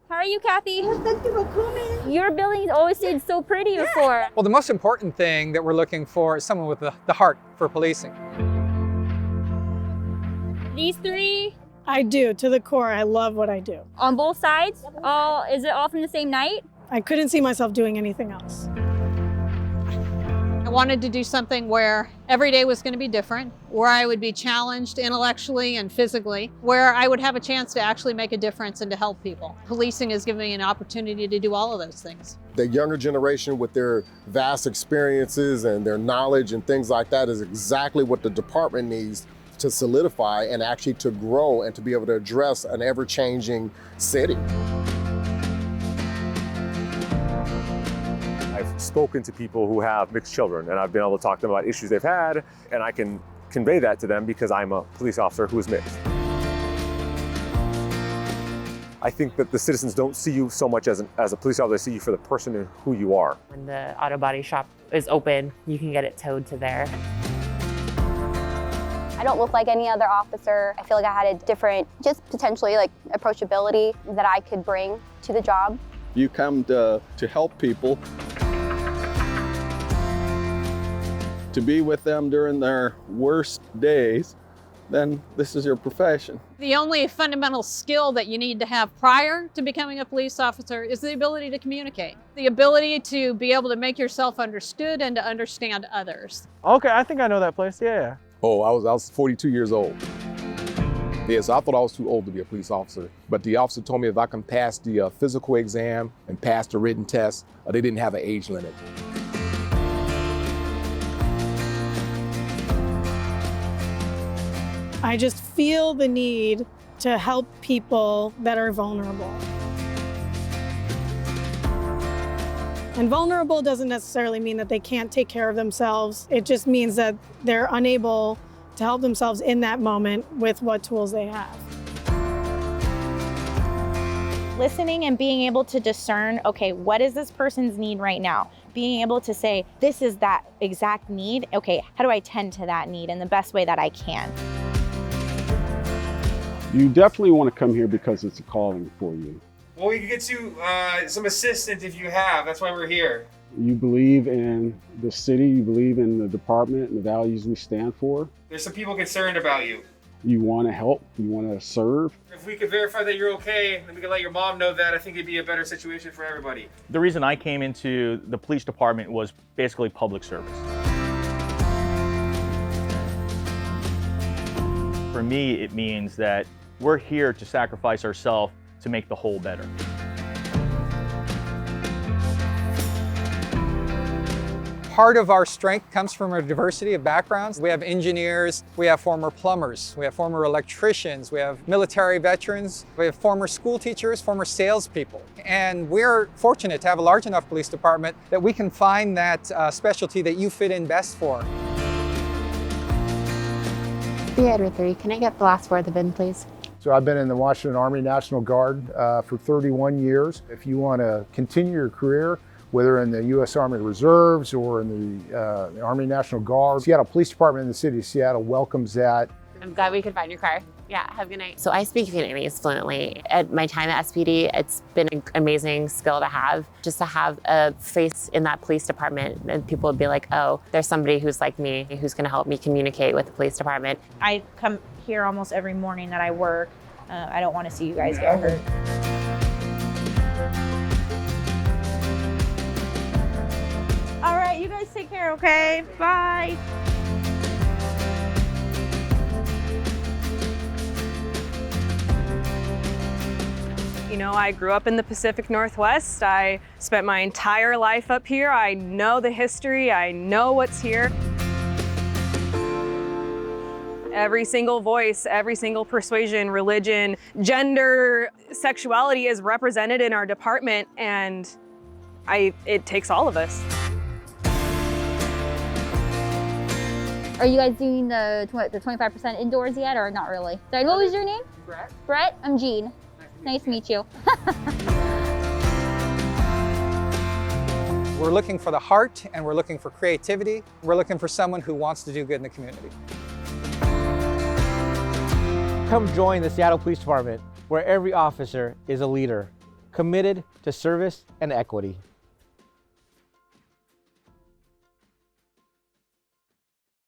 How are you, Kathy? Oh, thank you for coming. Your building's always stayed so pretty before. Well, the most important thing that we're looking for is someone with the heart for policing. These three I do, to the core. I love what I do. on both sides? Is it all from the same night? I couldn't see myself doing anything else. I wanted to do something where every day was going to be different, where I would be challenged intellectually and physically, where I would have a chance to actually make a difference and to help people. Policing has given me an opportunity to do all of those things. The younger generation with their vast experiences and their knowledge and things like that is exactly what the department needs to solidify and actually to grow and to be able to address an ever-changing city. I've spoken to people who have mixed children, and I've been able to talk to them about issues they've had, and I can convey that to them because I'm a police officer who is mixed. I think that the citizens don't see you so much as a police officer, they see you for the person and who you are. When the auto body shop is open, you can get it towed to there. I don't look like any other officer. I feel like I had a different, just potentially like approachability that I could bring to the job. You come to help people, to be with them during their worst days, then this is your profession. The only fundamental skill that you need to have prior to becoming a police officer is the ability to communicate, the ability to be able to make yourself understood and to understand others. Okay, I think I know that place, yeah. Oh, I was 42 years old. Yeah, so I thought I was too old to be a police officer. But the officer told me if I can pass the physical exam and pass the written test, they didn't have an age limit. I just feel the need to help people that are vulnerable. And vulnerable doesn't necessarily mean that they can't take care of themselves. It just means that they're unable to help themselves in that moment with what tools they have. Listening and being able to discern, okay, what is this person's need right now? Being able to say, this is that exact need. Okay, how do I tend to that need in the best way that I can? You definitely want to come here because it's a calling for you. Well, we can get you some assistance if you have. That's why we're here. You believe in the city, you believe in the department and the values we stand for. There's some people concerned about you. You want to help, you want to serve. If we could verify that you're okay, then we can let your mom know that. I think it'd be a better situation for everybody. The reason I came into the police department was basically public service. For me, it means that we're here to sacrifice ourselves to make the whole better. Part of our strength comes from our diversity of backgrounds. We have engineers, we have former plumbers, we have former electricians, we have military veterans, we have former school teachers, former salespeople. And we're fortunate to have a large enough police department that we can find that specialty that you fit in best for. Theater 3, can I get the last four of the VIN, please? So I've been in the Washington Army National Guard for 31 years. If you want to continue your career, whether in the U.S. Army Reserves or in the Army National Guard, Seattle Police Department in the city of Seattle welcomes that. I'm glad we could find your car. Yeah, have a good night. So I speak Vietnamese fluently. At my time at SPD, it's been an amazing skill to have, just to have a face in that police department and people would be like, oh, there's somebody who's like me, who's gonna help me communicate with the police department. I come here almost every morning that I work. I don't want to see you guys get hurt. All right, you guys take care, okay? Bye. You know, I grew up in the Pacific Northwest. I spent my entire life up here. I know the history, I know what's here. Every single voice, every single persuasion, religion, gender, sexuality is represented in our department, and it takes all of us. Are you guys doing the 25% indoors yet, or not really? Sorry, what was your name? Brett. Brett, I'm Jean. Nice to meet you. We're looking for the heart and we're looking for creativity. We're looking for someone who wants to do good in the community. Come join the Seattle Police Department, where every officer is a leader. committed to service and equity.